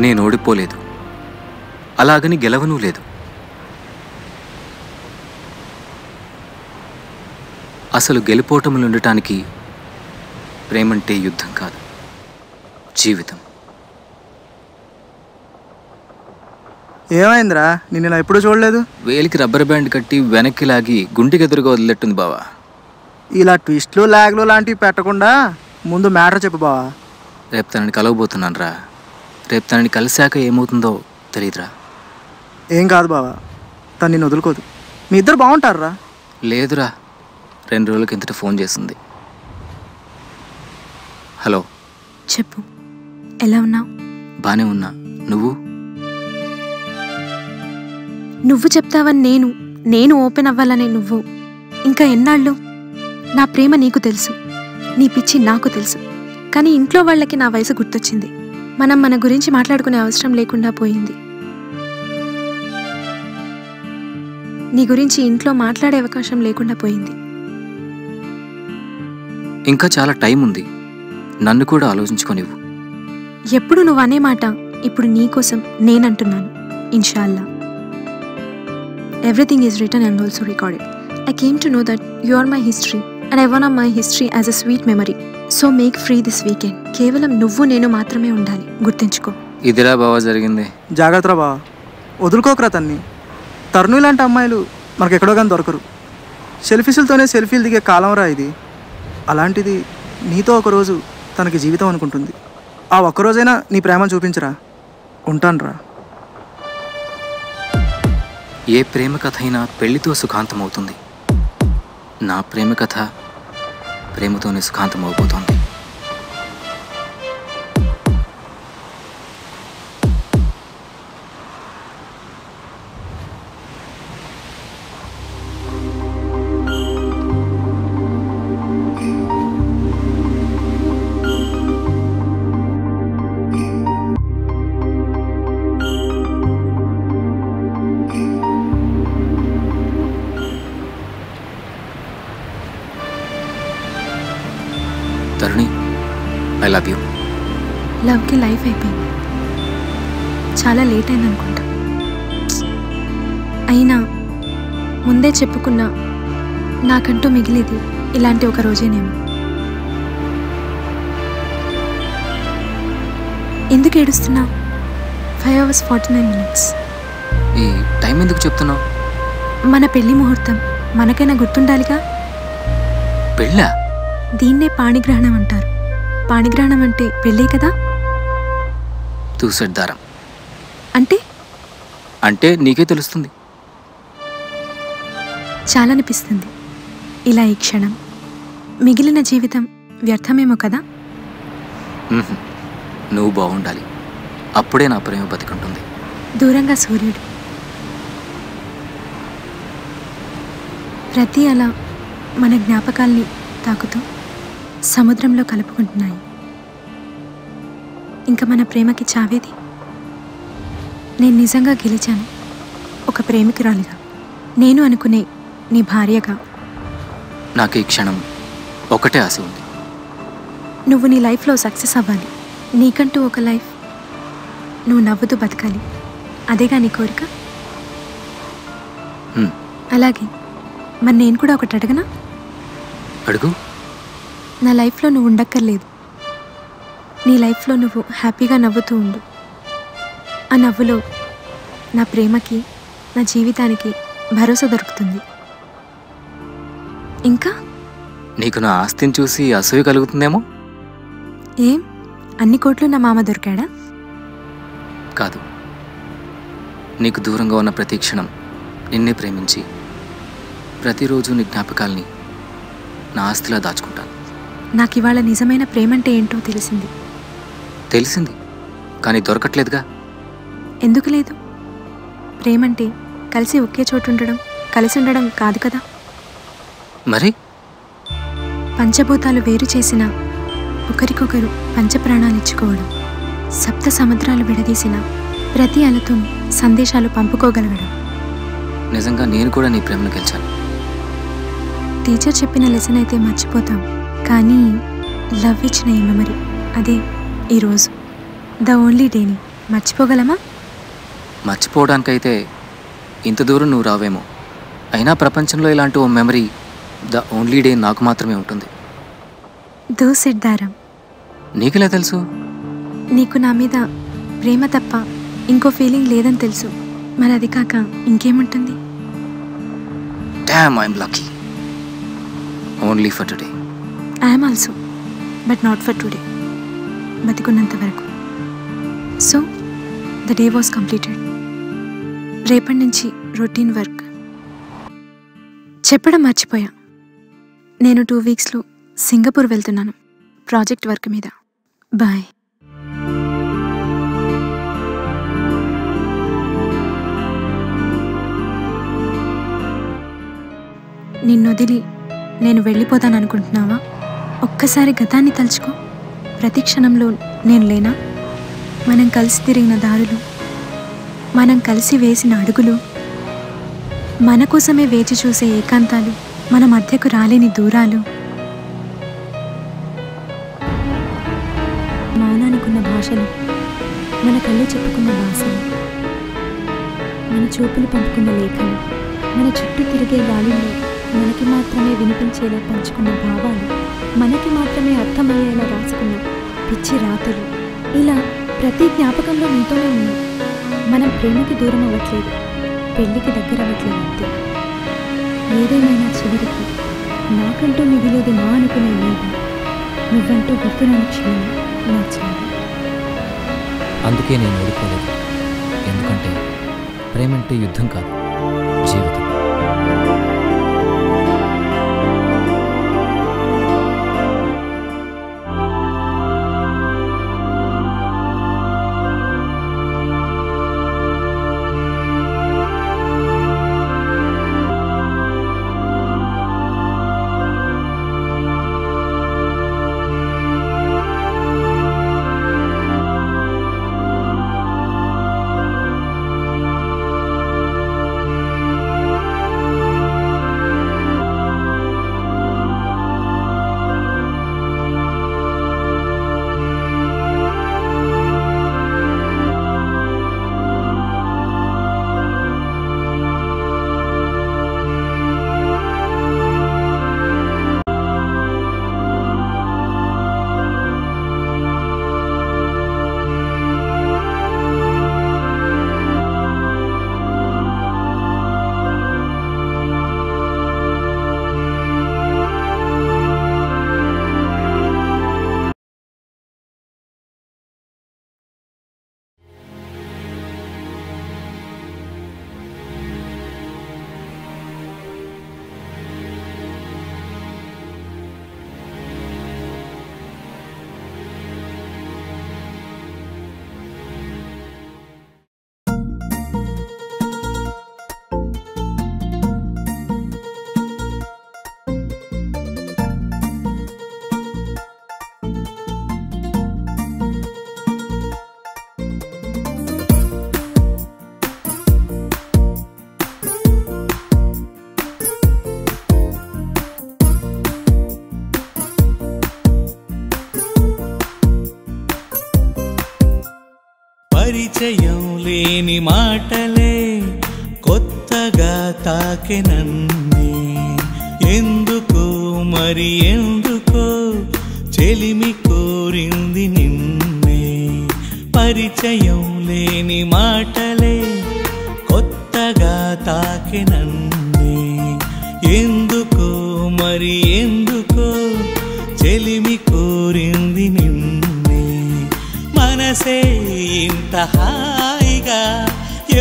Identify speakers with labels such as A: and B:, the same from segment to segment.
A: నేను ఓడిపోలేదు, అలాగని గెలవనూ లేదు. అసలు గెలుపోటములు ఉండటానికి ప్రేమంటే యుద్ధం కాదు, జీవితం.
B: ఏమైందిరా, నేను ఇలా ఎప్పుడు చూడలేదు.
A: వేలికి రబ్బర్ బ్యాండ్ కట్టి వెనక్కి లాగి గుండెకి ఎదురుగా వదిలేట్టుంది బావా.
B: ఇలా ట్విస్ట్లు లాగ్లు లాంటివి పెట్టకుండా ముందు మ్యాటర్ చెప్పు బావా.
A: రేపు తనని కలవబోతున్నాను రా. రేపు తనని కలిశాక ఏమవుతుందో తెలియదురా.
B: ఏం కాదు బావా, తను నిన్ను వదులుకోదు. మీ ఇద్దరు బాగుంటారా?
A: లేదురా, 2 రోజుల కిందట ఫోన్ చేసింది. హలో
C: చెప్పు, ఎలా ఉన్నావు?
A: బానే ఉన్నా, నువ్వు?
C: నువ్వు చెప్తావని నేను ఓపెన్ అవ్వాలనే నువ్వు ఇంకా ఎన్నాళ్ళు? నా ప్రేమ నీకు తెలుసు, నీ పిచ్చి నాకు తెలుసు. కానీ ఇంట్లో వాళ్ళకి నా వయసు గుర్తొచ్చింది. మనం మన గురించి మాట్లాడుకునే అవసరం లేకుండా పోయింది. నీ గురించి ఇంట్లో మాట్లాడే అవకాశం లేకుండా పోయింది.
A: ఇంకా చాలా టైం ఉంది, నన్ను కూడా ఆలోచించుకోనివ్వు.
C: ఎప్పుడు నువ్వు అనే మాట ఇప్పుడు నీకోసం నేనంటున్నాను. ఇన్షాల్లా. Everything is written and also recorded. I came to know that you are my history and I want my history as a sweet memory. So make free this weekend. కేవలం నువ్వు నేను మాత్రమే ఉండాలి, గుర్తుంచుకో.
A: ఇదిరా బావా జరిగింది.
B: జాగ్రత్తరా బావా, వదులుకోకరా తన్ని. తరుణు ఇలాంటి అమ్మాయిలు మనకు ఎక్కడో కానీ దొరకరు. సెల్ఫీసులతోనే సెల్ఫీలు దిగే కాలంరా ఇది. అలాంటిది నీతో ఒకరోజు తనకి జీవితం అనుకుంటుంది. ఆ ఒక్కరోజైనా నీ ప్రేమను చూపించరా. ఉంటానురా.
A: ఏ ప్రేమ కథ అయినా పెళ్లితో సుఖాంతమవుతుంది. నా ప్రేమ కథ ప్రేమతోనే సుఖాంతం అవబోతోంది. తరుణి, ఐ లవ్ యూ.
C: లవ్కి లైఫ్ అయిపోయింది. చాలా లేట్ అయింది అనుకుంటా. అయినా ముందే చెప్పుకున్నా నాకంటూ మిగిలేది ఇలాంటి ఒక రోజేనేమో. ఎందుకు ఏడుస్తున్నావు? 5 hours 49 minutes.
A: ఈ టైం ఎందుకు చెప్తున్నావు?
C: మన పెళ్లి ముహూర్తం మనకైనా గుర్తుండాలిగా.
A: పెళ్ళా?
C: దీన్నే పాణిగ్రహణం అంటారు. పాణిగ్రహణం అంటే పెళ్ళే కదా.
A: తూసెడ్దారం
C: అంటే
A: అంటే నీకే తెలుస్తుంది.
C: చాలా అనిపిస్తుంది ఇలా ఈ క్షణం. మిగిలిన జీవితం వ్యర్థమేమో కదా.
A: నువ్వు బాగుండాలి, అప్పుడే నా ప్రేమ బతికుంటుంది.
C: దూరంగా సూర్యుడు ప్రతి అలా మన జ్ఞాపకాల్ని తాకుతూ సముద్రంలో కలుపుకుంటున్నాయి. ఇంకా మన ప్రేమకి చావేది. నేను నిజంగా గెలిచాను, ఒక ప్రేమికురాలిగా. నేను అనుకునే నీ భార్యగా.
A: నాకు ఈ క్షణం ఒకటే ఆశ ఉంది.
C: నువ్వు నీ లైఫ్లో సక్సెస్ అవ్వాలి. నీకంటూ ఒక లైఫ్, నువ్వు నవ్వుతూ బతకాలి. అదేగా నీ కోరిక? అలాగే మరి నేను కూడా ఒకటి అడగనా?
A: అడుగు.
C: నా లైఫ్లో నువ్వు ఉండక్కర్లేదు. నీ లైఫ్లో నువ్వు హ్యాపీగా నవ్వుతూ ఉండు. ఆ నవ్వులో నా ప్రేమకి, నా జీవితానికి భరోసా దొరుకుతుంది. ఇంకా
A: నీకు నా ఆస్తిని చూసి అసూయ కలుగుతుందేమో.
C: ఏం, అన్ని కోట్లు నా మామ దొరికాడా?
A: కాదు, నీకు దూరంగా ఉన్న ప్రతి క్షణం నిన్నే ప్రేమించి ప్రతిరోజు నీ జ్ఞాపకాల్ని నా ఆస్తిలా దాచుకుంటాను.
C: నాకు ఇవాళ నిజమైన ప్రేమంటే ఏంటో
A: తెలిసింది, కానీ దొరకట్లేదుగా.
C: ఎందుకు లేదు? ప్రేమంటే కలిసి ఒకే చోటు ఉండడం, కలిసి ఉండడం కాదు కదా.
A: మరి
C: పంచభూతాలు వేరు చేసిన ఒకరికొకరు పంచప్రాణాలు ఇచ్చుకోవడం, సప్త సముద్రాలు విడదీసిన ప్రతి అలతో సందేశాలు పంపుకోగలగడం.
A: నిజంగా నేను కూడా నీ ప్రేమను గెలిచాను.
C: టీచర్ చెప్పిన లెసన్ అయితే మర్చిపోతాం, కానీ లవ్ ఇచ్చిన ఈ మెమరీ, అదే ఈరోజు ద ఓన్లీ డేని మర్చిపోగలమా?
A: మర్చిపోవడానికైతే ఇంత దూరం నువ్వు రావేమో. అయినా ప్రపంచంలో ఇలాంటి ఓ మెమరీ ద ఓన్లీ డే నాకు మాత్రమే ఉంటుంది.
C: దో సిద్ధారం,
A: నీకెలా తెలుసు?
C: నీకు నా మీద ప్రేమ తప్ప ఇంకో ఫీలింగ్ లేదని తెలుసు. మరి అది కాక ఇంకేముంటుంది?
A: Damn, I'm lucky. Only for today.
C: I'm also, but not for today. బతికున్నంత వరకు. So the day was completed. రేపటి నుంచి రొటీన్ వర్క్. చెప్పడం మర్చిపోయా, నేను 2 వీక్స్లో సింగపూర్ వెళ్తున్నాను ప్రాజెక్ట్ వర్క్ మీద. బాయ్. నిన్నొదిలి నేను వెళ్ళిపోతాననుకుంటున్నావా? ఒక్కసారి గతాన్ని తలుచుకో. ప్రతి క్షణంలో నేను లేనా? మనం కలిసి తిరిగిన దారులు, మనం కలిసి వేసిన అడుగులు, మన కోసమే వేచి చూసే ఏకాంతాలు, మన మధ్యకు రాలేని దూరాలు, మౌనానికున్న భాషలు, మన కళ్ళు చెప్పుకున్న భాషలు, మన చూపులు పంపుకున్న లేఖలు, మన చుట్టూ తిరిగే గాలిలో మనకి మాత్రమే వినిపించేలా పంచుకున్న భావాలు, మనకి మాత్రమే అర్థమయ్యేలా రాసుకున్న పిచ్చి రాతలు, ఇలా ప్రతి జ్ఞాపకంలో నీతోనే ఉన్నాం. మనం ప్రేమకి దూరం అవ్వట్లేదు, పెళ్ళికి దగ్గర అవ్వట్లేదు అంతే. ఏదేమైనా చివరికి నాకంటూ మిగిలేది నా అనుకునే లేదు, నువ్వంటూ గుర్తురాని క్షణం నచ్చలేదు.
A: అందుకే నేను ఓడిపోలేదు. ఎందుకంటే ప్రేమంటే యుద్ధం కాదు, జీవితం.
D: పరిచయం లేని మాటలే కొత్తగా తాకె నన్నే. ఎందుకు మరి ఎందుకో చెలిమి కోరింది నిన్నే. పరిచయం లేని మాటలే కొత్తగా తాకె నన్నే. ఎందుకు మరి ఎందుకో చెలిమి కోరింది నిన్నే. మనసే ఇంత హాయిగా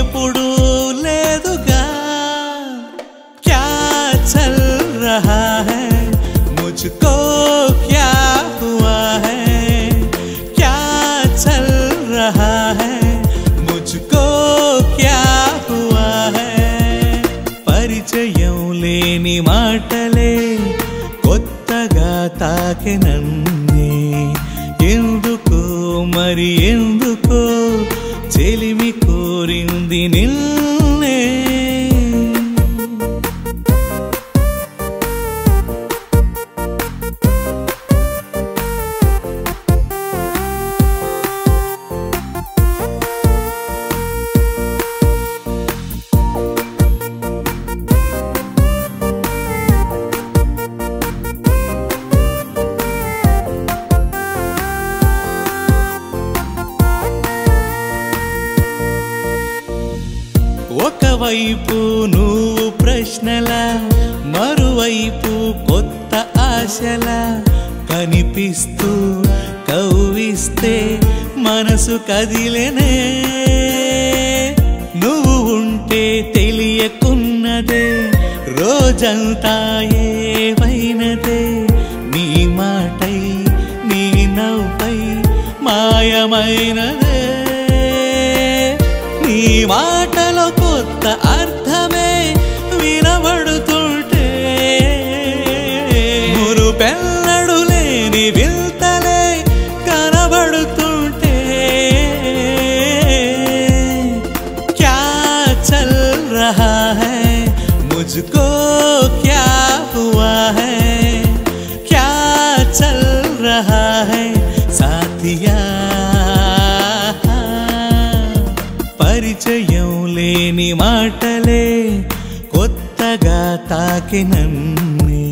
D: ఎప్పుడూ లేదుగా. క్యా చల్ రహా హై ముజ్కో క్యా హువా హై. క్యా చల్ రహా హై ముజ్కో క్యా హువా హై. పరిచయం లేని మాటలే కొత్తగా తాకె నన్నే. ఎందుకు మరి ఎందుకో చెలిమి కోరింది నిన్నే. ఒకవైపు నువ్వు ప్రశ్నలా, మరువైపు కొత్త ఆశలా కనిపిస్తూ కవ్విస్తే మనసు కదిలేనే. నువ్వు ఉంటే తెలియకున్నదే రోజంతా ఏవైనదే, నీ మాటై నీ నవ్వై మాయమైనదే. నీ మాటలో కొత్త అర్థమే వినబడుతుంటే, మురుపెన్నడు లేని వింతలే కనబడుతుంటే, క్యా చల్ రహా హై ముజ్కో క్యా హువా హై, క్యా చల్ రహా హై సాథియా. పరిచయం లేని మాటలే కొత్తగా తాకినన్నే,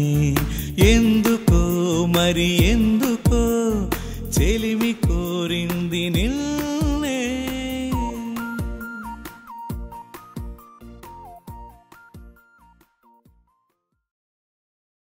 D: ఎందుకో మరి